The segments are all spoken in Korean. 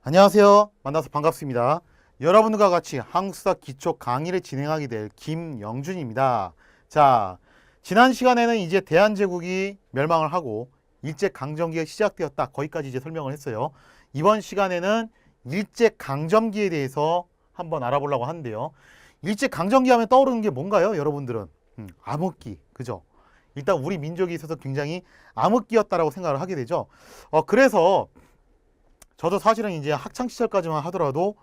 안녕하세요. 만나서 반갑습니다. 여러분과 같이 한국사 기초 강의를 진행하게 될 김영준입니다. 자, 지난 시간에는 이제 대한제국이 멸망을 하고 일제강점기가 시작되었다. 거기까지 이제 설명을 했어요. 이번 시간에는 일제강점기에 대해서 한번 알아보려고 하는데요. 일제강점기 하면 떠오르는 게 뭔가요? 여러분들은? 암흑기, 그죠? 일단 우리 민족에 있어서 굉장히 암흑기였다라고 생각을 하게 되죠. 그래서 저도 사실은 이제 학창 시절까지만 하더라도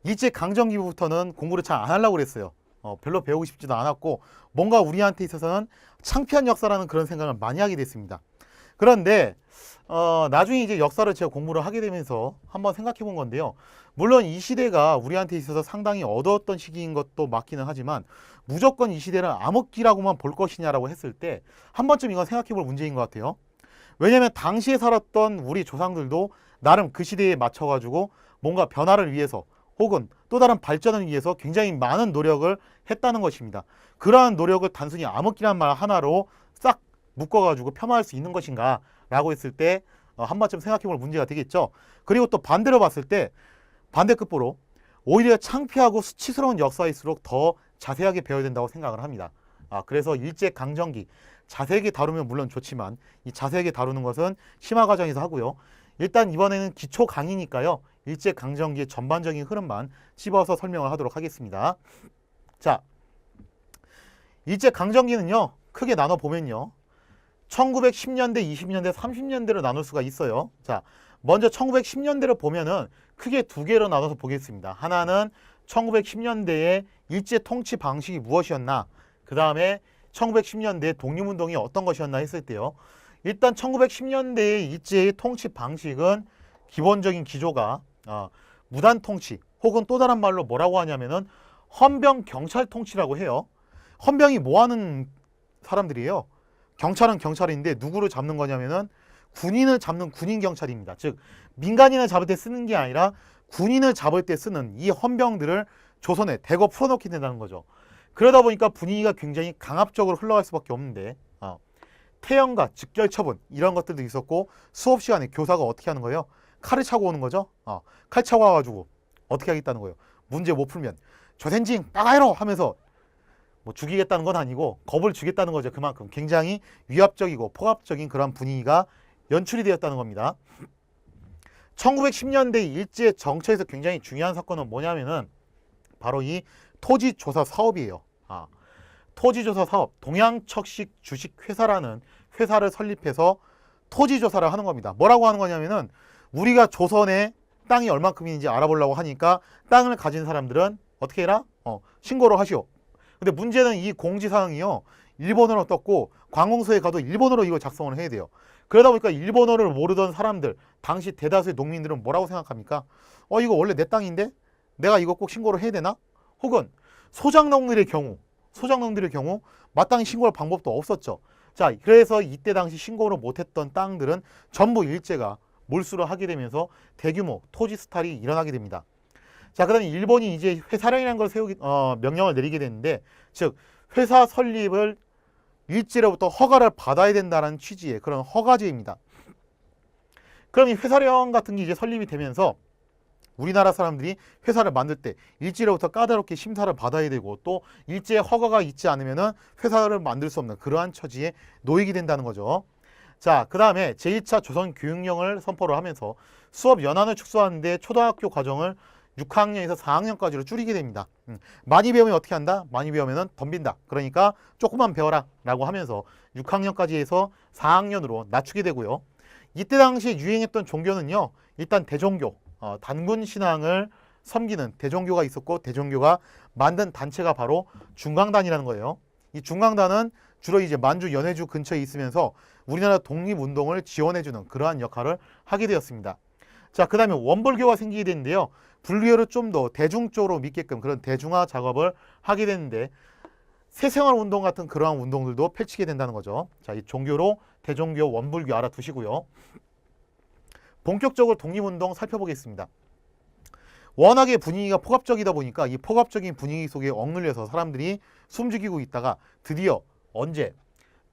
일제 강점기부터는 공부를 잘 안 하려고 그랬어요. 별로 배우고 싶지도 않았고 뭔가 우리한테 있어서는 창피한 역사라는 그런 생각을 많이 하게 됐습니다. 그런데 나중에 이제 역사를 제가 공부를 하게 되면서 한번 생각해 본 건데요. 물론 이 시대가 우리한테 있어서 상당히 어두웠던 시기인 것도 맞기는 하지만 무조건 이 시대를 암흑기라고만 볼 것이냐라고 했을 때 한 번쯤 이건 생각해 볼 문제인 것 같아요. 왜냐하면 당시에 살았던 우리 조상들도 나름 그 시대에 맞춰가지고 뭔가 변화를 위해서 혹은 또 다른 발전을 위해서 굉장히 많은 노력을 했다는 것입니다. 그러한 노력을 단순히 암흑기란 말 하나로 싹 묶어가지고 폄하할 수 있는 것인가 라고 했을 때 한 번쯤 생각해볼 문제가 되겠죠. 그리고 또 반대로 봤을 때 반대급부로 오히려 창피하고 수치스러운 역사일수록 더 자세하게 배워야 된다고 생각을 합니다. 그래서 일제강점기 자세하게 다루면 물론 좋지만 이 자세하게 다루는 것은 심화 과정에서 하고요. 일단 이번에는 기초 강의니까요. 일제강점기의 전반적인 흐름만 찝어서 설명을 하도록 하겠습니다. 자, 일제강점기는요. 크게 나눠보면요. 1910년대, 20년대, 30년대로 나눌 수가 있어요. 자, 먼저 1910년대를 보면은 크게 두 개로 나눠서 보겠습니다. 하나는 1910년대의 일제 통치 방식이 무엇이었나, 그 다음에 1910년대 독립운동이 어떤 것이었나 했을 때요. 일단 1910년대의 일제의 통치 방식은 기본적인 기조가 무단 통치 혹은 또 다른 말로 뭐라고 하냐면은 헌병 경찰 통치라고 해요. 헌병이 뭐 하는 사람들이에요? 경찰은 경찰인데 누구를 잡는 거냐면은 군인을 잡는 군인 경찰입니다. 즉 민간인을 잡을 때 쓰는 게 아니라 군인을 잡을 때 쓰는 이 헌병들을 조선에 대거 풀어넣게 된다는 거죠. 그러다 보니까 분위기가 굉장히 강압적으로 흘러갈 수밖에 없는데 태형과 직결 처분 이런 것들도 있었고 수업 시간에 교사가 어떻게 하는 거예요? 칼을 차고 오는 거죠. 칼 차고 와가지고 어떻게 하겠다는 거예요? 문제 못 풀면 조센징 빠가이로 하면서 뭐 죽이겠다는 건 아니고 겁을 주겠다는 거죠. 그만큼 굉장히 위압적이고 폭압적인 그런 분위기가 연출이 되었다는 겁니다. 1910년대 일제 정치에서 굉장히 중요한 사건은 뭐냐면은 바로 이 토지조사 사업이에요. 토지조사 사업, 동양척식 주식회사라는 회사를 설립해서 토지조사를 하는 겁니다. 뭐라고 하는 거냐면은 우리가 조선에 땅이 얼마큼인지 알아보려고 하니까 땅을 가진 사람들은 어떻게 해라? 신고를 하시오. 근데 문제는 이 공지사항이요. 일본어로 떴고 관공서에 가도 일본어로 이거 작성을 해야 돼요. 그러다 보니까 일본어를 모르던 사람들, 당시 대다수의 농민들은 뭐라고 생각합니까? 이거 원래 내 땅인데 내가 이거 꼭 신고를 해야 되나? 혹은 소장농들의 경우 마땅히 신고할 방법도 없었죠. 자, 그래서 이때 당시 신고를 못했던 땅들은 전부 일제가 몰수를 하게 되면서 대규모 토지 수탈이 일어나게 됩니다. 자, 그다음에 일본이 이제 회사령이라는 걸 명령을 내리게 되는데, 즉 회사 설립을 일제로부터 허가를 받아야 된다는 취지의 그런 허가제입니다. 그럼 이 회사령 같은 게 이제 설립이 되면서 우리나라 사람들이 회사를 만들 때 일제로부터 까다롭게 심사를 받아야 되고 또 일제 허가가 있지 않으면은 회사를 만들 수 없는 그러한 처지에 놓이게 된다는 거죠. 자, 그 다음에 제1차 조선교육령을 선포를 하면서 수업 연한을 축소하는데 초등학교 과정을 6학년에서 4학년까지로 줄이게 됩니다. 많이 배우면 어떻게 한다? 많이 배우면 덤빈다. 그러니까 조금만 배워라 라고 하면서 6학년까지 해서 4학년으로 낮추게 되고요. 이때 당시에 유행했던 종교는요. 일단 대종교, 단군 신앙을 섬기는 대종교가 있었고 대종교가 만든 단체가 바로 중강단이라는 거예요. 이 중강단은 주로 이제 만주 연해주 근처에 있으면서 우리나라 독립운동을 지원해주는 그러한 역할을 하게 되었습니다. 자, 그 다음에 원불교가 생기게 되는데요. 불교를 좀 더 대중적으로 믿게끔 그런 대중화 작업을 하게 되는데 새생활 운동 같은 그러한 운동들도 펼치게 된다는 거죠. 자, 이 종교로 대종교, 원불교 알아두시고요. 본격적으로 독립운동 살펴보겠습니다. 워낙에 분위기가 폭압적이다 보니까 이 폭압적인 분위기 속에 억눌려서 사람들이 숨죽이고 있다가 드디어 언제?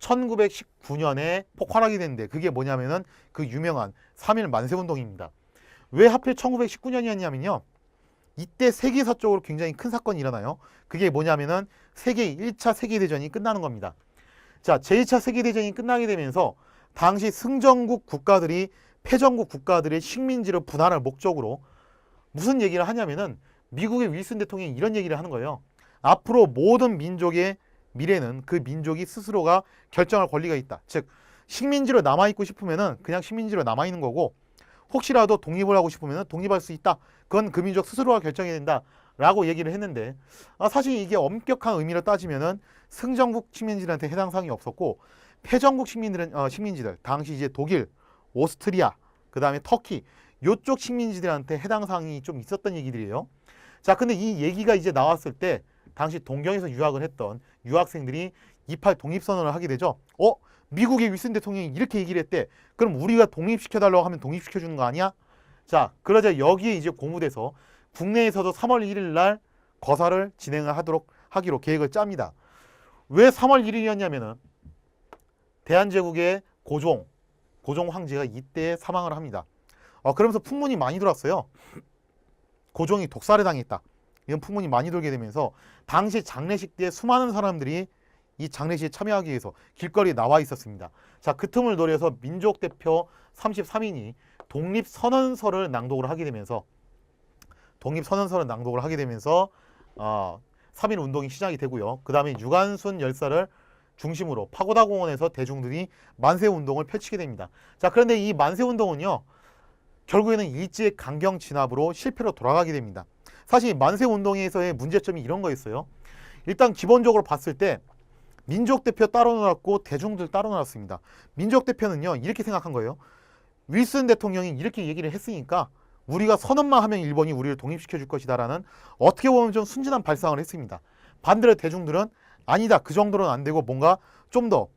1919년에 폭발하게 됐는데 그게 뭐냐면은 그 유명한 3.1 만세운동입니다. 왜 하필 1919년이었냐면요. 이때 세계사적으로 굉장히 큰 사건이 일어나요. 그게 뭐냐면은 세계 1차 세계대전이 끝나는 겁니다. 자, 제2차 세계대전이 끝나게 되면서 당시 승전국 국가들이 패전국 국가들의 식민지를 분할할 목적으로 무슨 얘기를 하냐면은 미국의 윌슨 대통령이 이런 얘기를 하는 거예요. 앞으로 모든 민족의 미래는 그 민족이 스스로가 결정할 권리가 있다. 즉 식민지로 남아있고 싶으면은 그냥 식민지로 남아있는 거고, 혹시라도 독립을 하고 싶으면 독립할 수 있다. 그건 그 민족 스스로가 결정해야 된다. 라고 얘기를 했는데, 사실 이게 엄격한 의미로 따지면은 승전국 식민지들한테 해당 사항이 없었고, 패전국 식민지들, 당시 이제 독일, 오스트리아, 그 다음에 터키, 요쪽 식민지들한테 해당 사항이 좀 있었던 얘기들이에요. 자, 근데 이 얘기가 이제 나왔을 때, 당시 동경에서 유학을 했던 유학생들이 28 독립선언을 하게 되죠. 미국의 윌슨 대통령이 이렇게 얘기를 했대. 그럼 우리가 독립시켜달라고 하면 독립시켜주는 거 아니야? 자, 그러자 여기에 이제 고무돼서 국내에서도 3월 1일 날 거사를 진행을 하기로 계획을 짭니다. 왜 3월 1일이었냐면은 대한제국의 고종 황제가 이때 사망을 합니다. 그러면서 풍문이 많이 돌았어요. 고종이 독살을 당했다. 이런 풍문이 많이 돌게 되면서 당시 장례식 때 수많은 사람들이 이 장례식에 참여하기 위해서 길거리에 나와 있었습니다. 자, 그 틈을 노려서 민족대표 33인이 독립선언서를 낭독을 하게 되면서 3.1 운동이 시작이 되고요. 그 다음에 유관순 열사를 중심으로 파고다 공원에서 대중들이 만세운동을 펼치게 됩니다. 자, 그런데 이 만세운동은요, 결국에는 일제 강경 진압으로 실패로 돌아가게 됩니다. 사실 만세운동에서의 문제점이 이런 거였어요. 일단 기본적으로 봤을 때 민족대표 따로 놀았고 대중들 따로 놀았습니다. 민족대표는요, 이렇게 생각한 거예요. 윌슨 대통령이 이렇게 얘기를 했으니까 우리가 선언만 하면 일본이 우리를 독립시켜 줄 것이다 라는 어떻게 보면 좀 순진한 발상을 했습니다. 반대로 대중들은 아니다, 그 정도는 안 되고 뭔가 좀 더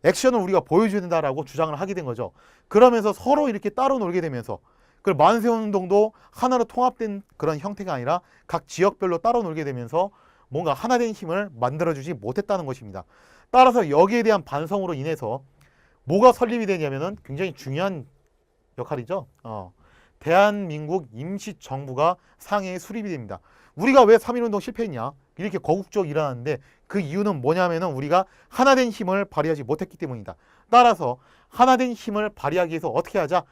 액션을 우리가 보여줘야 된다라고 주장을 하게 된 거죠. 그러면서 서로 이렇게 따로 놀게 되면서 그 만세운동도 하나로 통합된 그런 형태가 아니라 각 지역별로 따로 놀게 되면서 뭔가 하나된 힘을 만들어주지 못했다는 것입니다. 따라서 여기에 대한 반성으로 인해서 뭐가 설립이 되냐면은 굉장히 중요한 역할이죠. 대한민국 임시정부가 상해에 수립이 됩니다. 우리가 왜 3.1운동 실패했냐? 이렇게 거국적으로 일어났는데 그 이유는 뭐냐면은 우리가 하나된 힘을 발휘하지 못했기 때문이다. 따라서 하나된 힘을 발휘하기 위해서 어떻게 하자?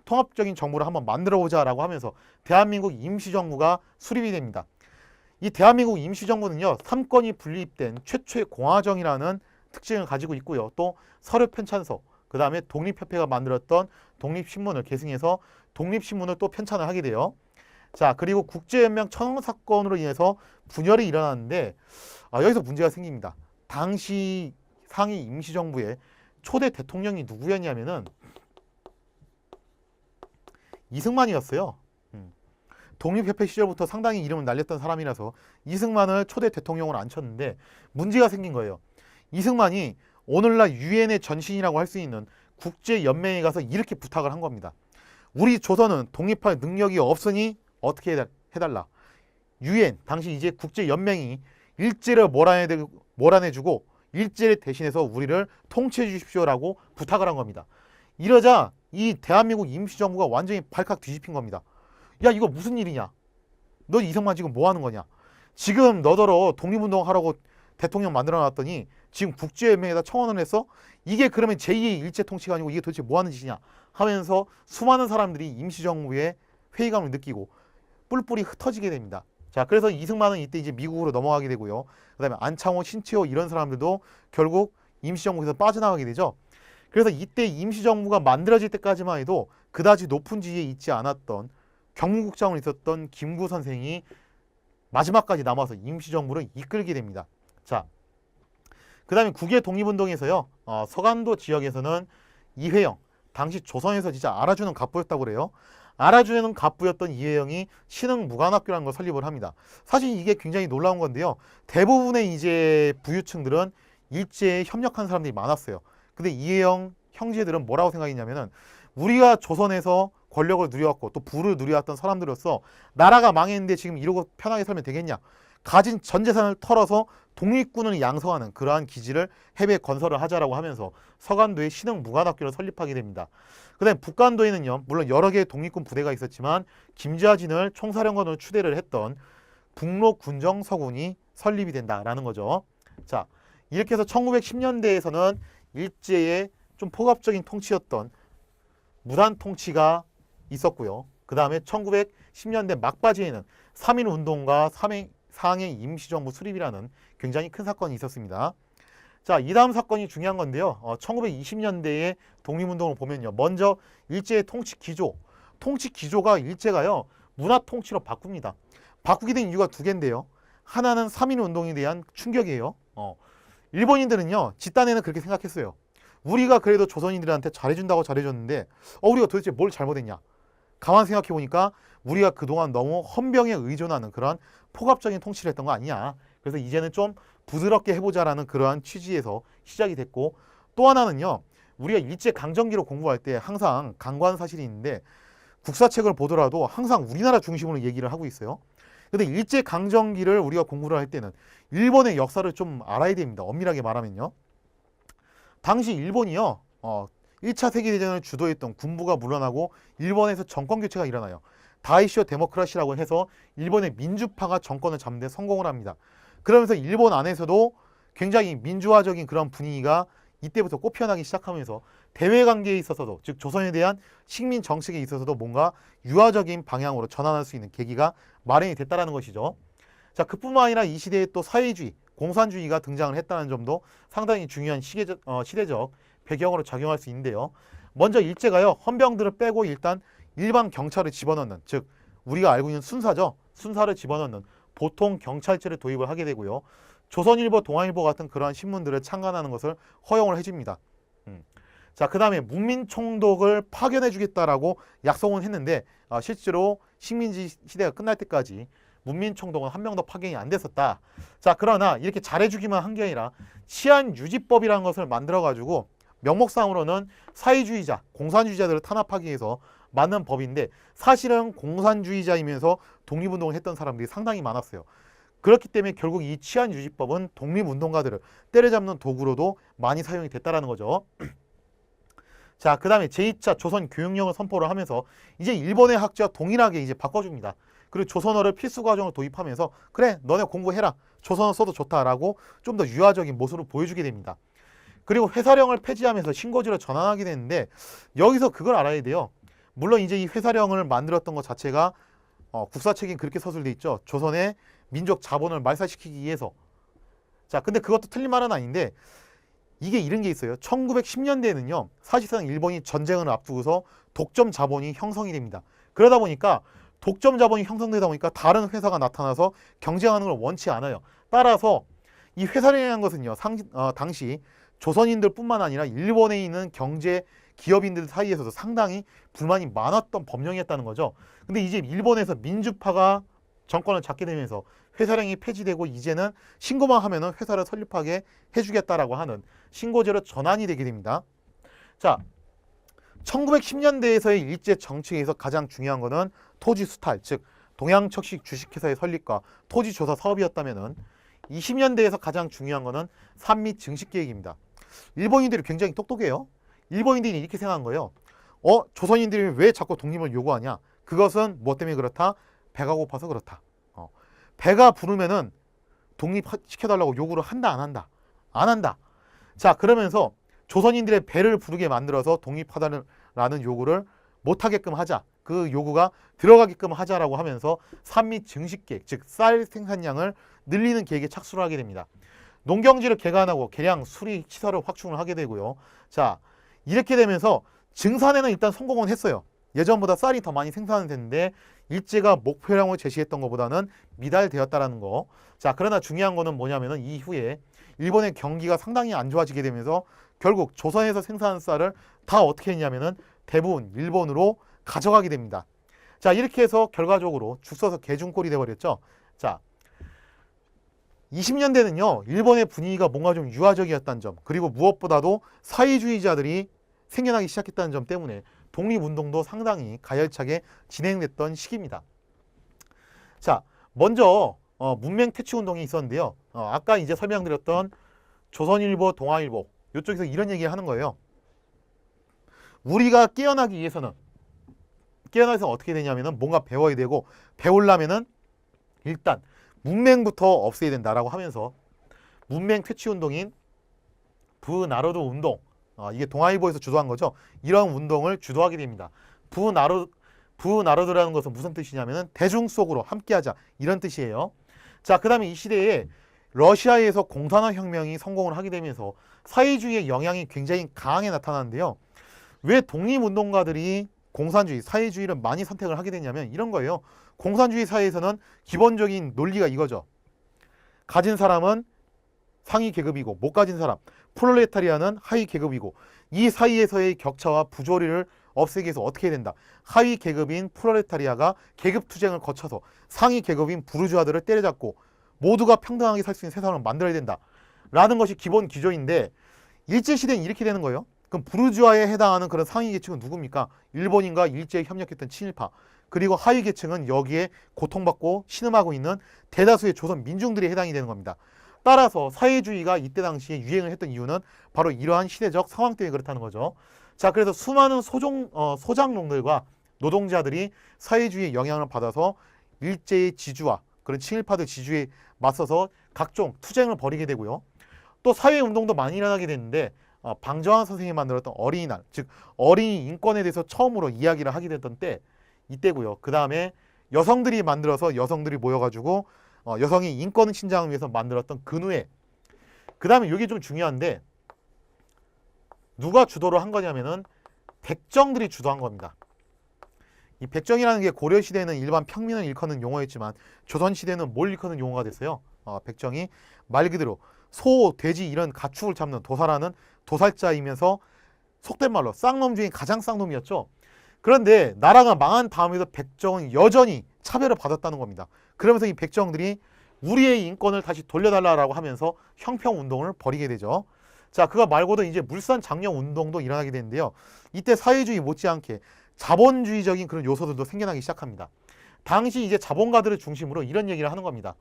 통합적인 정부를 한번 만들어보자 라고 하면서 대한민국 임시정부가 수립이 됩니다. 이 대한민국 임시정부는요, 3권이 분립된 최초의 공화정이라는 특징을 가지고 있고요. 또 서류 편찬소, 그 다음에 독립협회가 만들었던 독립신문을 계승해서 독립신문을 또 편찬을 하게 돼요. 자, 그리고 국제연맹 천황 사건으로 인해서 분열이 일어났는데 여기서 문제가 생깁니다. 당시 상위 임시정부의 초대 대통령이 누구였냐면은 이승만이었어요. 독립협회 시절부터 상당히 이름을 날렸던 사람이라서 이승만을 초대 대통령으로 앉혔는데 문제가 생긴 거예요. 이승만이 오늘날 유엔의 전신이라고 할 수 있는 국제연맹에 가서 이렇게 부탁을 한 겁니다. 우리 조선은 독립할 능력이 없으니 어떻게 해달라. 유엔, 당시 이제 국제연맹이 일제를 몰아내주고 일제를 대신해서 우리를 통치해 주십시오라고 부탁을 한 겁니다. 이러자 이 대한민국 임시정부가 완전히 발칵 뒤집힌 겁니다. 야, 이거 무슨 일이냐? 너 이승만 지금 뭐 하는 거냐? 지금 너더러 독립운동 하라고 대통령 만들어 놨더니 지금 국제연맹에다 청원을 했어? 이게 그러면 제2의 일제통치가 아니고 이게 도대체 뭐 하는 짓이냐? 하면서 수많은 사람들이 임시정부의 회의감을 느끼고 뿔뿔이 흩어지게 됩니다. 자, 그래서 이승만은 이때 이제 미국으로 넘어가게 되고요. 그 다음에 안창호, 신채호 이런 사람들도 결국 임시정부에서 빠져나가게 되죠. 그래서 이때 임시정부가 만들어질 때까지만 해도 그다지 높은 지위에 있지 않았던 경무국장으로 있었던 김구 선생이 마지막까지 남아서 임시정부를 이끌게 됩니다. 자, 그 다음에 국외 독립운동에서요, 서간도 지역에서는 이회영, 당시 조선에서 진짜 알아주는 갑부였다고 그래요. 알아주는 갑부였던 이회영이 신흥무관학교라는 걸 설립을 합니다. 사실 이게 굉장히 놀라운 건데요. 대부분의 이제 부유층들은 일제에 협력한 사람들이 많았어요. 근데 이회영 형제들은 뭐라고 생각했냐면은 우리가 조선에서 권력을 누려왔고 또 부를 누려왔던 사람들로서 나라가 망했는데 지금 이러고 편하게 살면 되겠냐? 가진 전 재산을 털어서 독립군을 양성하는 그러한 기지를 해외에 건설을 하자라고 하면서 서간도에 신흥 무관학교를 설립하게 됩니다. 그다음에 북간도에는요, 물론 여러 개의 독립군 부대가 있었지만 김좌진을 총사령관으로 추대를 했던 북로군정서군이 설립이 된다라는 거죠. 자, 이렇게 해서 1910년대에서는 일제의 좀 포갑적인 통치였던 무단 통치가 있었고요. 그 다음에 1910년대 막바지에는 3.1운동과 상해 임시정부 수립이라는 굉장히 큰 사건이 있었습니다. 자, 이 다음 사건이 중요한 건데요. 1920년대의 독립운동을 보면요. 먼저 일제의 통치 기조가 일제가요, 문화 통치로 바꿉니다. 바꾸게 된 이유가 두 개인데요. 하나는 3.1운동에 대한 충격이에요. 일본인들은요, 집단에는 그렇게 생각했어요. 우리가 그래도 조선인들한테 잘해준다고 잘해줬는데 우리가 도대체 뭘 잘못했냐. 가만 생각해보니까 우리가 그동안 너무 헌병에 의존하는 그런 포갑적인 통치를 했던 거 아니냐. 그래서 이제는 좀 부드럽게 해보자라는 그러한 취지에서 시작이 됐고, 또 하나는요, 우리가 일제강점기로 공부할 때 항상 강구한 사실이 있는데 국사책을 보더라도 항상 우리나라 중심으로 얘기를 하고 있어요. 근데 일제강점기를 우리가 공부를 할 때는 일본의 역사를 좀 알아야 됩니다. 엄밀하게 말하면요. 당시 일본이요, 1차 세계대전을 주도했던 군부가 물러나고 일본에서 정권 교체가 일어나요. 다이쇼 데모크라시라고 해서 일본의 민주파가 정권을 잡는 데 성공을 합니다. 그러면서 일본 안에서도 굉장히 민주화적인 그런 분위기가 이때부터 꽃피어나기 시작하면서 대외관계에 있어서도, 즉 조선에 대한 식민 정책에 있어서도 뭔가 유화적인 방향으로 전환할 수 있는 계기가 마련이 됐다는 것이죠. 자, 그뿐만 아니라 이 시대에 또 사회주의, 공산주의가 등장을 했다는 점도 상당히 중요한 시대적 배경으로 작용할 수 있는데요. 먼저 일제가요, 헌병들을 빼고 일단 일반 경찰을 집어넣는, 즉 우리가 알고 있는 순사죠. 순사를 집어넣는 보통 경찰제를 도입을 하게 되고요. 조선일보, 동아일보 같은 그러한 신문들을 창간하는 것을 허용을 해줍니다. 자, 그 다음에 문민총독을 파견해 주겠다라고 약속은 했는데 실제로 식민지 시대가 끝날 때까지 문민총독은 한 명도 파견이 안 됐었다. 자, 그러나 이렇게 잘해주기만 한 게 아니라 치안유지법이라는 것을 만들어가지고 명목상으로는 사회주의자, 공산주의자들을 탄압하기 위해서 만든 법인데 사실은 공산주의자이면서 독립운동을 했던 사람들이 상당히 많았어요. 그렇기 때문에 결국 이 치안유지법은 독립운동가들을 때려잡는 도구로도 많이 사용이 됐다는 거죠. 자, 그 다음에 제2차 조선교육령을 선포를 하면서 이제 일본의 학자와 동일하게 이제 바꿔줍니다. 그리고 조선어를 필수 과정으로 도입하면서 그래, 너네 공부해라, 조선어 써도 좋다라고 좀 더 유화적인 모습을 보여주게 됩니다. 그리고 회사령을 폐지하면서 신고지로 전환하게 되는데 여기서 그걸 알아야 돼요. 물론 이제 이 회사령을 만들었던 것 자체가 국사책엔 그렇게 서술돼 있죠. 조선의 민족 자본을 말살시키기 위해서. 자, 근데 그것도 틀린 말은 아닌데 이게 이런 게 있어요. 1910년대에는요, 사실상 일본이 전쟁을 앞두고서 독점 자본이 형성이 됩니다. 그러다 보니까 독점 자본이 형성되다 보니까 다른 회사가 나타나서 경쟁하는 걸 원치 않아요. 따라서 이 회사령이라는 것은요, 당시 조선인들 뿐만 아니라 일본에 있는 경제 기업인들 사이에서도 상당히 불만이 많았던 법령이었다는 거죠. 근데 이제 일본에서 민주파가 정권을 잡게 되면서 회사령이 폐지되고 이제는 신고만 하면은 회사를 설립하게 해주겠다라고 하는 신고제로 전환이 되게 됩니다. 자, 1910년대에서의 일제 정책에서 가장 중요한 거는 토지 수탈, 즉 동양척식 주식회사의 설립과 토지 조사 사업이었다면은 20년대에서 가장 중요한 거는 산미 증식 계획입니다. 일본인들이 굉장히 똑똑해요. 일본인들이 이렇게 생각한 거예요. 조선인들이 왜 자꾸 독립을 요구하냐? 그것은 뭐 때문에 그렇다? 배가 고파서 그렇다. 배가 부르면은 독립시켜달라고 요구를 한다, 안 한다? 안 한다. 자, 그러면서 조선인들의 배를 부르게 만들어서 독립하다는 요구를 못하게끔 하자. 그 요구가 들어가게끔 하자라고 하면서 산미 증식 계획, 즉 쌀 생산량을 늘리는 계획에 착수를 하게 됩니다. 농경지를 개간하고 개량, 수리, 시설을 확충을 하게 되고요. 자, 이렇게 되면서 증산에는 일단 성공은 했어요. 예전보다 쌀이 더 많이 생산됐는데 일제가 목표량을 제시했던 것보다는 미달되었다라는 거. 자, 그러나 중요한 거는 뭐냐면은 이후에 일본의 경기가 상당히 안 좋아지게 되면서 결국 조선에서 생산한 쌀을 다 어떻게 했냐면은 대부분 일본으로 가져가게 됩니다. 자, 이렇게 해서 결과적으로 죽 서서 개중꼴이 돼버렸죠. 자, 20년대는요, 일본의 분위기가 뭔가 좀 유화적이었다는 점, 그리고 무엇보다도 사회주의자들이 생겨나기 시작했다는 점 때문에 독립운동도 상당히 가열차게 진행됐던 시기입니다. 자, 먼저 문맹 퇴치 운동이 있었는데요. 아까 이제 설명드렸던 조선일보, 동아일보 이쪽에서 이런 얘기 하는 거예요. 우리가 깨어나기 위해서는 깨어나서 어떻게 되냐면은 뭔가 배워야 되고 배우려면은 일단 문맹부터 없애야 된다라고 하면서 문맹 퇴치 운동인 부나로드 운동, 이게 동아일보에서 주도한 거죠. 이런 운동을 주도하게 됩니다. 부나로드라는 것은 무슨 뜻이냐면은 대중 속으로 함께하자 이런 뜻이에요. 자, 그 다음에 이 시대에 러시아에서 공산화 혁명이 성공을 하게 되면서 사회주의의 영향이 굉장히 강하게 나타나는데요. 왜 독립운동가들이 공산주의, 사회주의를 많이 선택을 하게 되냐면 이런 거예요. 공산주의 사회에서는 기본적인 논리가 이거죠. 가진 사람은 상위 계급이고 못 가진 사람, 프롤레타리아는 하위 계급이고 이 사이에서의 격차와 부조리를 없애기 위해서 어떻게 해야 된다. 하위 계급인 프롤레타리아가 계급 투쟁을 거쳐서 상위 계급인 부르주아들을 때려잡고 모두가 평등하게 살 수 있는 세상을 만들어야 된다. 라는 것이 기본 기조인데 일제시대는 이렇게 되는 거예요. 그럼 부르주아에 해당하는 그런 상위 계층은 누굽니까? 일본인과 일제에 협력했던 친일파. 그리고 하위 계층은 여기에 고통받고 신음하고 있는 대다수의 조선 민중들이 해당이 되는 겁니다. 따라서 사회주의가 이때 당시에 유행을 했던 이유는 바로 이러한 시대적 상황 때문에 그렇다는 거죠. 자, 그래서 수많은 소장농들과 노동자들이 사회주의의 영향을 받아서 일제의 지주와 그런 친일파들 지주에 맞서서 각종 투쟁을 벌이게 되고요. 또 사회운동도 많이 일어나게 됐는데 방정환 선생님이 만들었던 어린이날, 즉 어린이 인권에 대해서 처음으로 이야기를 하게 됐던 때 이때고요. 그 다음에 여성들이 만들어서 여성들이 모여가지고 여성의 인권 신장을 위해서 만들었던 근우회. 그 다음에 이게 좀 중요한데 누가 주도를 한 거냐면은 백정들이 주도한 겁니다. 이 백정이라는 게 고려시대에는 일반 평민을 일컫는 용어였지만 조선시대는 뭘 일컫는 용어가 됐어요. 백정이 말 그대로 소, 돼지 이런 가축을 잡는 도사라는 도살자이면서 속된 말로 쌍놈 중에 가장 쌍놈이었죠. 그런데 나라가 망한 다음에도 백정은 여전히 차별을 받았다는 겁니다. 그러면서 이 백정들이 우리의 인권을 다시 돌려달라고 하면서 형평운동을 벌이게 되죠. 자, 그거 말고도 이제 물산 장려 운동도 일어나게 되는데요. 이때 사회주의 못지않게 자본주의적인 그런 요소들도 생겨나기 시작합니다. 당시 이제 자본가들을 중심으로 이런 얘기를 하는 겁니다.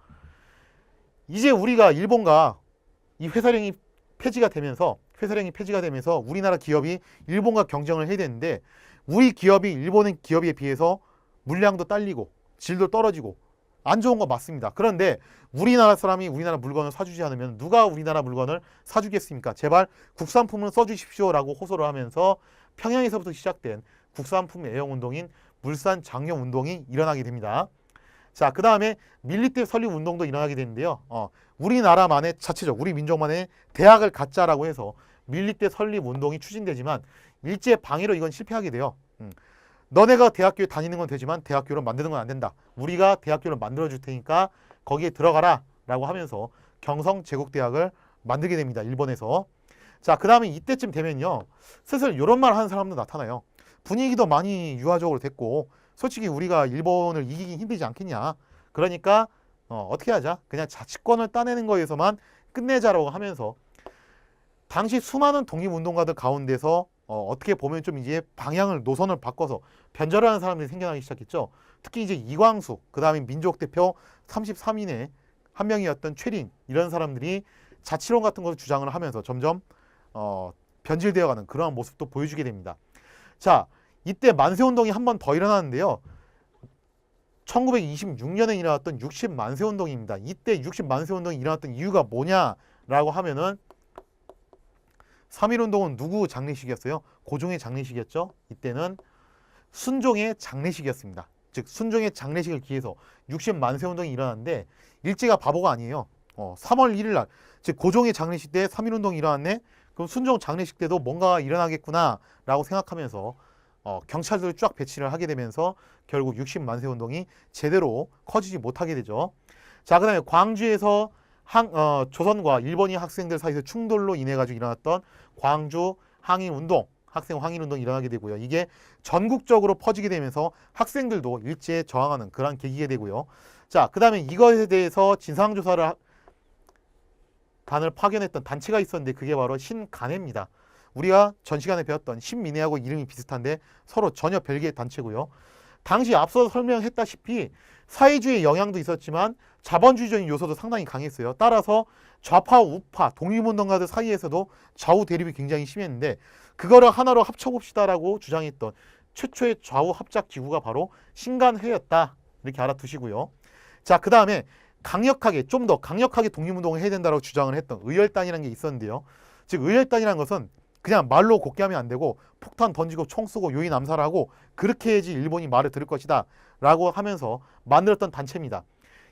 이제 우리가 일본과 이 회사령이 폐지가 되면서 우리나라 기업이 일본과 경쟁을 해야 되는데 우리 기업이 일본의 기업에 비해서 물량도 딸리고 질도 떨어지고 안 좋은 거 맞습니다. 그런데 우리나라 사람이 우리나라 물건을 사주지 않으면 누가 우리나라 물건을 사주겠습니까? 제발 국산품을 써주십시오라고 호소를 하면서 평양에서부터 시작된 국산품 애용운동인 물산 장려 운동이 일어나게 됩니다. 자, 그 다음에 밀리대 설립 운동도 일어나게 되는데요. 우리나라만의 자체적 우리 민족만의 대학을 갖자라고 해서 밀리대 설립 운동이 추진되지만 일제 방해로 이건 실패하게 돼요. 너네가 대학교에 다니는 건 되지만 대학교를 만드는 건 안 된다. 우리가 대학교를 만들어 줄 테니까 거기에 들어가라 라고 하면서 경성제국대학을 만들게 됩니다. 일본에서. 자, 그 다음에 이때쯤 되면요. 슬슬 이런 말 하는 사람도 나타나요. 분위기도 많이 유화적으로 됐고 솔직히 우리가 일본을 이기긴 힘들지 않겠냐. 그러니까 어떻게 하자. 그냥 자치권을 따내는 거에서만 끝내자라고 하면서 당시 수많은 독립운동가들 가운데서 어떻게 보면 좀 이제 방향을 노선을 바꿔서 변절하는 사람들이 생겨나기 시작했죠. 특히 이제 이광수, 그 다음에 민족대표 33인의 한 명이었던 최린 이런 사람들이 자치론 같은 것을 주장을 하면서 점점 변질되어가는 그러한 모습도 보여주게 됩니다. 자, 이때 만세운동이 한 번 더 일어나는데요. 1926년에 일어났던 60만세운동입니다. 이때 60만세운동이 일어났던 이유가 뭐냐라고 하면은 3.1운동은 누구 장례식이었어요? 고종의 장례식이었죠. 이때는 순종의 장례식이었습니다. 즉 순종의 장례식을 기해서 60만세운동이 일어났는데 일제가 바보가 아니에요. 3월 1일 날, 즉 고종의 장례식 때 3.1운동이 일어났네? 그럼 순종 장례식 때도 뭔가 일어나겠구나 라고 생각하면서 경찰들을 쫙 배치를 하게 되면서 결국 60만세운동이 제대로 커지지 못하게 되죠. 자, 그 다음에 광주에서 조선과 일본인 학생들 사이에서 충돌로 인해 가지고 일어났던 광주 항일운동, 학생 항일운동이 일어나게 되고요. 이게 전국적으로 퍼지게 되면서 학생들도 일제에 저항하는 그런 계기가 되고요. 자, 그 다음에 이것에 대해서 진상조사를 단을 파견했던 단체가 있었는데 그게 바로 신간해입니다. 우리가 전 시간에 배웠던 신민회하고 이름이 비슷한데 서로 전혀 별개의 단체고요. 당시 앞서 설명했다시피 사회주의 영향도 있었지만 자본주의적인 요소도 상당히 강했어요. 따라서 좌파, 우파, 독립운동가들 사이에서도 좌우 대립이 굉장히 심했는데 그거를 하나로 합쳐봅시다라고 주장했던 최초의 좌우 합작 기구가 바로 신간회였다. 이렇게 알아두시고요. 자, 그 다음에 강력하게, 좀 더 강력하게 독립운동을 해야 된다고 주장을 했던 의열단이라는 게 있었는데요. 즉 의열단이라는 것은 그냥 말로 곱게 하면 안 되고 폭탄 던지고 총 쏘고 요인 암살하고 그렇게 해야지 일본이 말을 들을 것이다 라고 하면서 만들었던 단체입니다.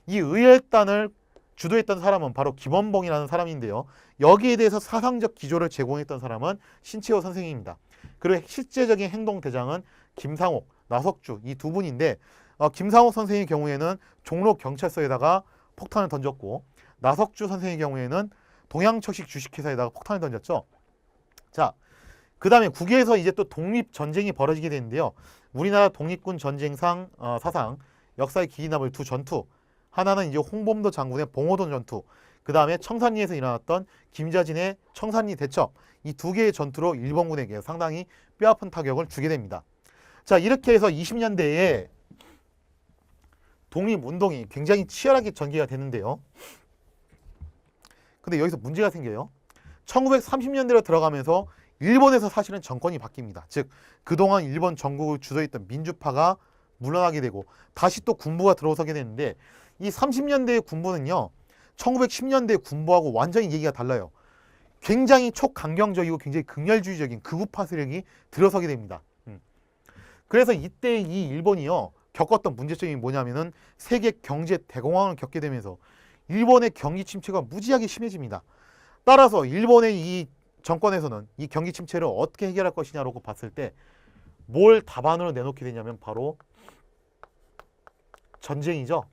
이 의열단을 주도했던 사람은 바로 김원봉이라는 사람인데요. 여기에 대해서 사상적 기조를 제공했던 사람은 신채호 선생님입니다. 그리고 실제적인 행동 대장은 김상옥, 나석주 이 두 분인데 김상옥 선생의 경우에는 종로 경찰서에다가 폭탄을 던졌고 나석주 선생의 경우에는 동양척식 주식회사에다가 폭탄을 던졌죠. 자, 그 다음에 국외에서 이제 또 독립전쟁이 벌어지게 되는데요. 우리나라 독립군 전쟁상 사상 역사에 기이 남을 두 전투, 하나는 이제 홍범도 장군의 봉오동 전투, 그 다음에 청산리에서 일어났던 김자진의 청산리 대첩, 이 두 개의 전투로 일본군에게 상당히 뼈아픈 타격을 주게 됩니다. 자, 이렇게 해서 20년대에 독립운동이 굉장히 치열하게 전개가 되는데요. 근데 여기서 문제가 생겨요. 1930년대로 들어가면서 일본에서 사실은 정권이 바뀝니다. 즉 그동안 일본 전국을 주도했던 민주파가 물러나게 되고 다시 또 군부가 들어서게 되는데 이 30년대의 군부는요 1910년대 군부하고 완전히 얘기가 달라요. 굉장히 초강경적이고 굉장히 극렬주의적인 극우파 세력이 들어서게 됩니다. 그래서 이때 이 일본이요 겪었던 문제점이 뭐냐면은 세계 경제 대공황을 겪게 되면서 일본의 경기 침체가 무지하게 심해집니다. 따라서 일본의 이 정권에서는 이 경기 침체를 어떻게 해결할 것이냐라고 봤을 때 뭘 답안으로 내놓게 되냐면 바로 전쟁이죠.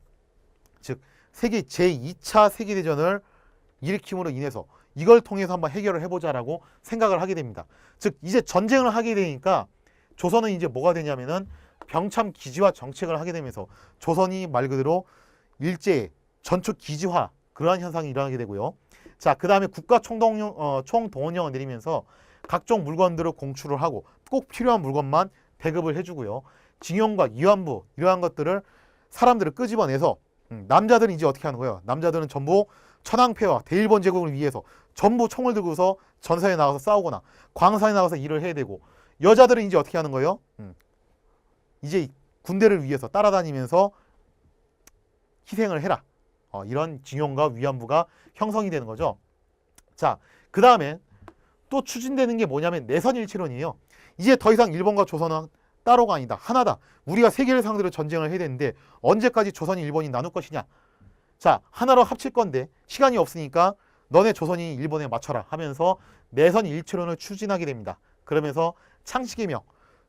즉 세계 제2차 세계대전을 일으킴으로 인해서 이걸 통해서 한번 해결을 해보자라고 생각을 하게 됩니다. 즉 이제 전쟁을 하게 되니까 조선은 이제 뭐가 되냐면은 병참 기지화 정책을 하게 되면서 조선이 말 그대로 일제 전축 기지화 그러한 현상이 일어나게 되고요. 자, 그 다음에 국가 총동원령을 내리면서 각종 물건들을 공출을 하고 꼭 필요한 물건만 배급을 해주고요. 징용과 위안부 이러한 것들을 사람들을 끄집어내서 남자들은 이제 어떻게 하는 거예요? 남자들은 전부 천황폐와 대일본 제국을 위해서 전부 총을 들고서 전선에 나가서 싸우거나 광산에 나가서 일을 해야 되고 여자들은 이제 어떻게 하는 거예요? 이제 군대를 위해서 따라다니면서 희생을 해라. 이런 징용과 위안부가 형성이 되는 거죠. 자, 그 다음에 또 추진되는 게 뭐냐면 내선일치론이에요. 이제 더 이상 일본과 조선은 따로가 아니다. 하나다. 우리가 세계를 상대로 전쟁을 해야 되는데 언제까지 조선이 일본이 나눌 것이냐. 자, 하나로 합칠 건데 시간이 없으니까 너네 조선이 일본에 맞춰라 하면서 내선일치론을 추진하게 됩니다. 그러면서 창씨개명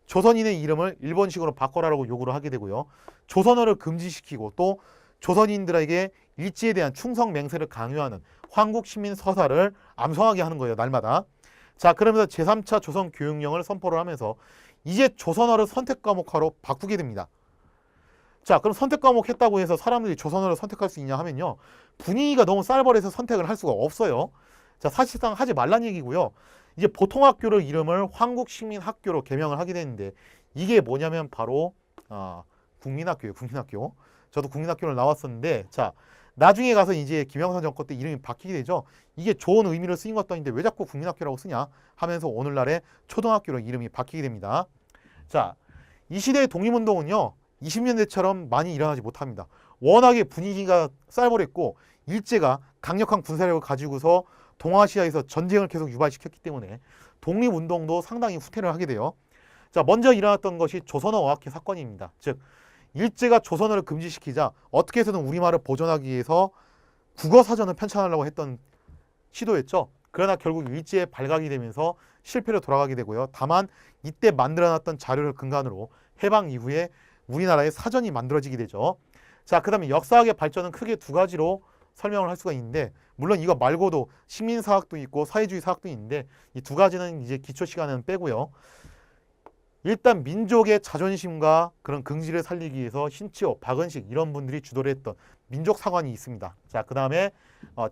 조선인의 이름을 일본식으로 바꿔라라고 요구를 하게 되고요. 조선어를 금지시키고 또 조선인들에게 일제에 대한 충성 맹세를 강요하는 황국시민서사를 암송하게 하는 거예요. 날마다. 자, 그러면서 제3차 조선교육령을 선포를 하면서 이제 조선어를 선택과목화로 바꾸게 됩니다. 자, 그럼 선택과목 했다고 해서 사람들이 조선어를 선택할 수 있냐 하면요. 분위기가 너무 쌀벌해서 선택을 할 수가 없어요. 자, 사실상 하지 말란 얘기고요. 이제 보통 학교를 이름을 황국시민학교로 개명을 하게 되는데 이게 뭐냐면 바로 국민학교예요. 국민학교. 저도 국민학교를 나왔었는데 자, 나중에 가서 이제 김영삼 정권 때 이름이 바뀌게 되죠. 이게 좋은 의미로 쓰인 것도 아닌데 왜 자꾸 국민학교라고 쓰냐 하면서 오늘날의 초등학교로 이름이 바뀌게 됩니다. 자, 이 시대의 독립운동은요 20년대처럼 많이 일어나지 못합니다. 워낙에 분위기가 쌀벌했고 일제가 강력한 군사력을 가지고서 동아시아에서 전쟁을 계속 유발시켰기 때문에 독립운동도 상당히 후퇴를 하게 돼요. 자, 먼저 일어났던 것이 조선어 어학회 사건입니다. 즉 일제가 조선어를 금지시키자 어떻게 해서든 우리말을 보존하기 위해서 국어사전을 편찬하려고 했던 시도였죠. 그러나 결국 일제에 발각이 되면서 실패로 돌아가게 되고요. 다만 이때 만들어놨던 자료를 근간으로 해방 이후에 우리나라의 사전이 만들어지게 되죠. 자, 그 다음에 역사학의 발전은 크게 두 가지로 설명을 할 수가 있는데 물론 이거 말고도 식민사학도 있고 사회주의 사학도 있는데 이 두 가지는 이제 기초 시간은 빼고요. 일단 민족의 자존심과 그런 긍지를 살리기 위해서 신치호, 박은식 이런 분들이 주도를 했던 민족사관이 있습니다. 자, 그 다음에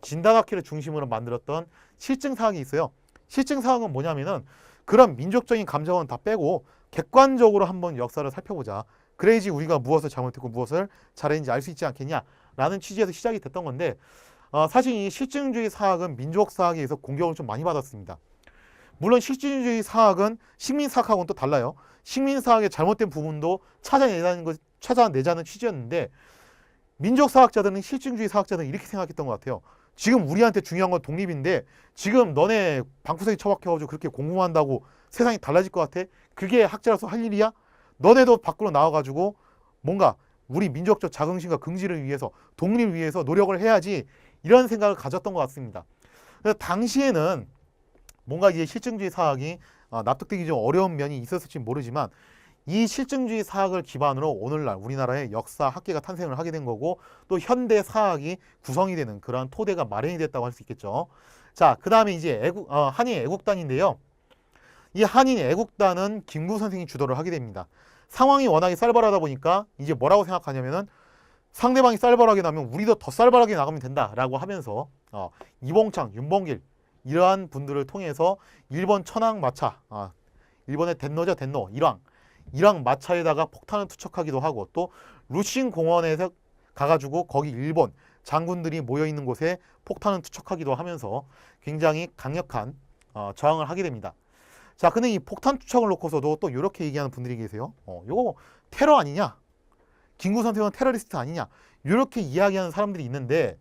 진단학회를 중심으로 만들었던 실증사학이 있어요. 실증사학은 뭐냐면은 그런 민족적인 감정은 다 빼고 객관적으로 한번 역사를 살펴보자. 그래야지 우리가 무엇을 잘못했고 무엇을 잘했는지 알 수 있지 않겠냐라는 취지에서 시작이 됐던 건데 사실 이 실증주의 사학은 민족 사학에 의해서 공격을 좀 많이 받았습니다. 물론 실증주의 사학은 식민사학하고는 또 달라요. 식민사학의 잘못된 부분도 찾아내자는 취지였는데 민족사학자들은 실증주의 사학자들은 이렇게 생각했던 것 같아요. 지금 우리한테 중요한 건 독립인데 지금 너네 방구석에 처박혀가지고 그렇게 공부한다고 세상이 달라질 것 같아? 그게 학자로서 할 일이야? 너네도 밖으로 나와가지고 뭔가 우리 민족적 자긍심과 긍지를 위해서 독립을 위해서 노력을 해야지 이런 생각을 가졌던 것 같습니다. 그래서 당시에는 뭔가 이제 실증주의 사학이 납득되기 좀 어려운 면이 있었을지 모르지만 이 실증주의 사학을 기반으로 오늘날 우리나라의 역사 학계가 탄생을 하게 된 거고 또 현대 사학이 구성이 되는 그러한 토대가 마련이 됐다고 할 수 있겠죠. 자, 그 다음에 이제 한인 애국단인데요. 이 한인 애국단은 김구 선생이 주도를 하게 됩니다. 상황이 워낙에 쌀벌하다 보니까 이제 뭐라고 생각하냐면은 상대방이 쌀벌하게 나면 우리도 더 쌀벌하게 나가면 된다라고 하면서 이봉창, 윤봉길 이러한 분들을 통해서 일본 천황마차, 일본의 덴노죠, 덴노, 일왕 마차에다가 폭탄을 투척하기도 하고 또 루신 공원에서 가가지고 거기 일본 장군들이 모여있는 곳에 폭탄을 투척하기도 하면서 굉장히 강력한 저항을 하게 됩니다. 자, 근데 이 폭탄 투척을 놓고서도 또 이렇게 얘기하는 분들이 계세요. 요거 테러 아니냐? 김구 선생은 테러리스트 아니냐? 이렇게 이야기하는 사람들이 있는데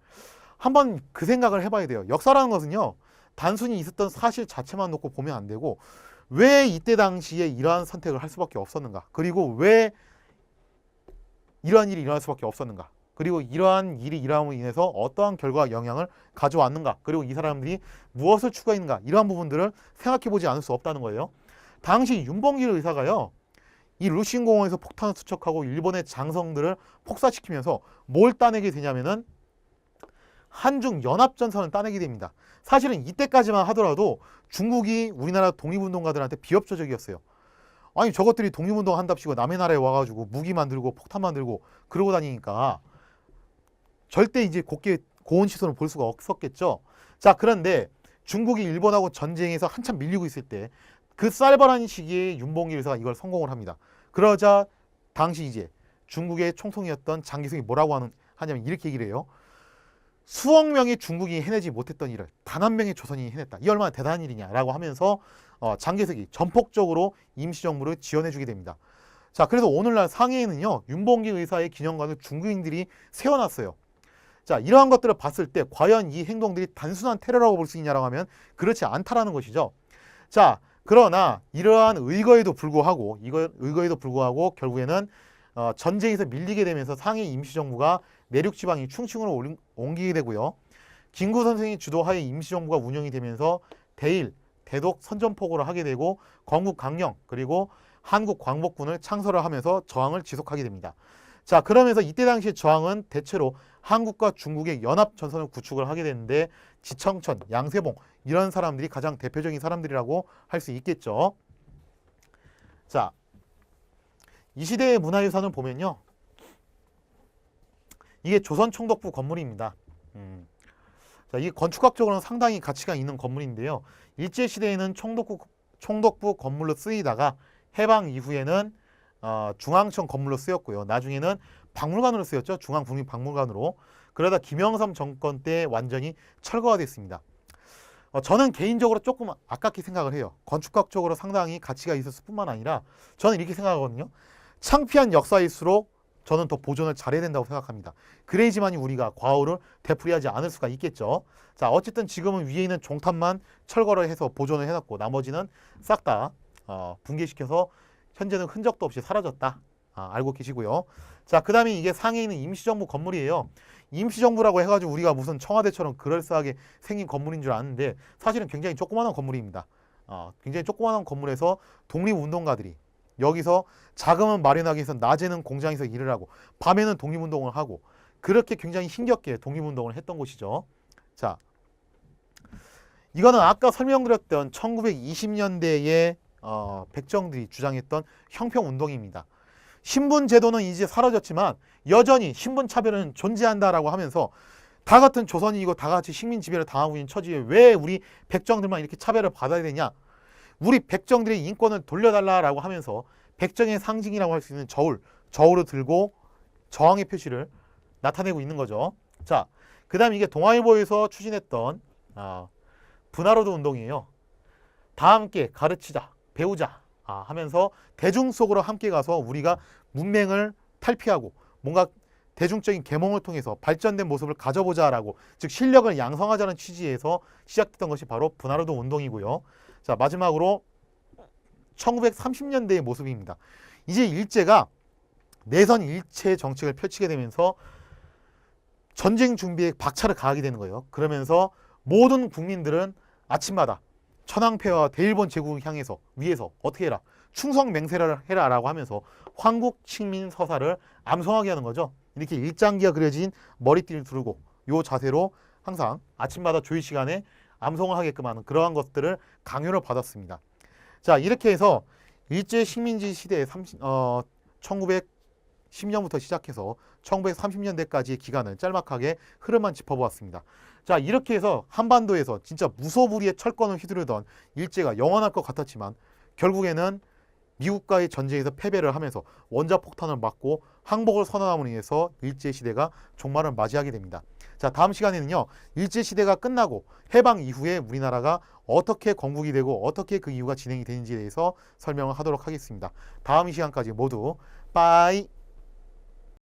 한번 그 생각을 해봐야 돼요. 역사라는 것은요. 단순히 있었던 사실 자체만 놓고 보면 안 되고 왜 이때 당시에 이러한 선택을 할 수밖에 없었는가? 그리고 왜 이러한 일이 일어날 수밖에 없었는가? 그리고 이러한 일이 일어남으로 인해서 어떠한 결과와 영향을 가져왔는가? 그리고 이 사람들이 무엇을 추구했는가? 이러한 부분들을 생각해보지 않을 수 없다는 거예요. 당시 윤봉길 의사가요. 이 루신 공원에서 폭탄을 투척하고 일본의 장성들을 폭사시키면서 뭘 따내게 되냐면은 한중 연합전선을 따내게 됩니다. 사실은 이때까지만 하더라도 중국이 우리나라 독립운동가들한테 비협조적이었어요. 아니 저것들이 독립운동 한답시고 남의 나라에 와가지고 무기 만들고 폭탄 만들고 그러고 다니니까 절대 이제 곱게 고운 시선을 볼 수가 없었겠죠. 자, 그런데 중국이 일본하고 전쟁에서 한참 밀리고 있을 때 그 쌀벌한 시기에 윤봉길 의사가 이걸 성공을 합니다. 그러자 당시 이제 중국의 총통이었던 장기석이 뭐라고 하냐면 이렇게 얘기를 해요. 수억 명의 중국이 해내지 못했던 일을 단 한 명의 조선인이 해냈다. 이 얼마나 대단한 일이냐라고 하면서 장개석이 전폭적으로 임시정부를 지원해주게 됩니다. 자, 그래서 오늘날 상해에는요 윤봉길 의사의 기념관을 중국인들이 세워놨어요. 자, 이러한 것들을 봤을 때 과연 이 행동들이 단순한 테러라고 볼 수 있냐라고 하면 그렇지 않다라는 것이죠. 자, 그러나 이러한 의거에도 불구하고 결국에는 전쟁에서 밀리게 되면서 상해 임시정부가 내륙 지방이 충칭으로 옮기게 되고요. 김구 선생이 주도하에 임시정부가 운영이 되면서 대일, 대독 선전포고를 하게 되고 건국 강령 그리고 한국 광복군을 창설을 하면서 저항을 지속하게 됩니다. 자, 그러면서 이때 당시의 저항은 대체로 한국과 중국의 연합 전선을 구축을 하게 되는데 지청천, 양세봉 이런 사람들이 가장 대표적인 사람들이라고 할 수 있겠죠. 자, 이 시대의 문화유산을 보면요. 이게 조선총독부 건물입니다. 자, 이게 건축학적으로는 상당히 가치가 있는 건물인데요. 일제시대에는 총독부 건물로 쓰이다가 해방 이후에는 중앙청 건물로 쓰였고요. 나중에는 박물관으로 쓰였죠. 중앙국립박물관으로. 그러다 김영삼 정권 때 완전히 철거가 됐습니다. 저는 개인적으로 조금 아깝게 생각을 해요. 건축학적으로 상당히 가치가 있었을 뿐만 아니라 저는 이렇게 생각하거든요. 창피한 역사일수록 저는 더 보존을 잘해야 된다고 생각합니다. 그래야지만이 우리가 과오를 되풀이하지 않을 수가 있겠죠. 자, 어쨌든 지금은 위에 있는 종탑만 철거를 해서 보존을 해놨고 나머지는 싹 다 붕괴시켜서 현재는 흔적도 없이 사라졌다. 알고 계시고요. 자, 그 다음에 이게 상해에 있는 임시정부 건물이에요. 임시정부라고 해가지고 우리가 무슨 청와대처럼 그럴싸하게 생긴 건물인 줄 아는데 사실은 굉장히 조그마한 건물입니다. 굉장히 조그마한 건물에서 독립운동가들이 여기서 자금을 마련하기 위해서 낮에는 공장에서 일을 하고 밤에는 독립운동을 하고 그렇게 굉장히 힘겹게 독립운동을 했던 곳이죠. 자, 이거는 아까 설명드렸던 1920년대에 백정들이 주장했던 형평운동입니다. 신분제도는 이제 사라졌지만 여전히 신분차별은 존재한다라고 하면서 다 같은 조선인이고 다 같이 식민지배를 당하고 있는 처지에 왜 우리 백정들만 이렇게 차별을 받아야 되냐? 우리 백정들의 인권을 돌려달라라고 하면서 백정의 상징이라고 할 수 있는 저울, 저울을 들고 저항의 표시를 나타내고 있는 거죠. 자, 그 다음 이게 동아일보에서 추진했던 분하로드 운동이에요. 다 함께 가르치자, 배우자 하면서 대중 속으로 함께 가서 우리가 문맹을 탈피하고 뭔가 대중적인 계몽을 통해서 발전된 모습을 가져보자라고, 즉 실력을 양성하자는 취지에서 시작됐던 것이 바로 분하로드 운동이고요. 자, 마지막으로 1930년대의 모습입니다. 이제 일제가 내선 일체 정책을 펼치게 되면서 전쟁 준비에 박차를 가하게 되는 거예요. 그러면서 모든 국민들은 아침마다 천황폐와 대일본 제국을 향해서 위에서 어떻게 해라, 충성 맹세를 해라라고 하면서 황국 칙민 서사를 암송하게 하는 거죠. 이렇게 일장기가 그려진 머리띠를 두르고 요 자세로 항상 아침마다 조회 시간에 암송을 하게끔 하는 그러한 것들을 강요를 받았습니다. 자, 이렇게 해서 일제 식민지 시대의 1910년부터 시작해서 1930년대까지의 기간을 짤막하게 흐름만 짚어보았습니다. 자, 이렇게 해서 한반도에서 진짜 무소불위의 철권을 휘두르던 일제가 영원할 것 같았지만 결국에는 미국과의 전쟁에서 패배를 하면서 원자폭탄을 맞고 항복을 선언함으로 인해서 일제시대가 종말을 맞이하게 됩니다. 자, 다음 시간에는요, 일제시대가 끝나고 해방 이후에 우리나라가 어떻게 건국이 되고 어떻게 그 이후가 진행이 되는지에 대해서 설명을 하도록 하겠습니다. 다음 시간까지 모두 빠이.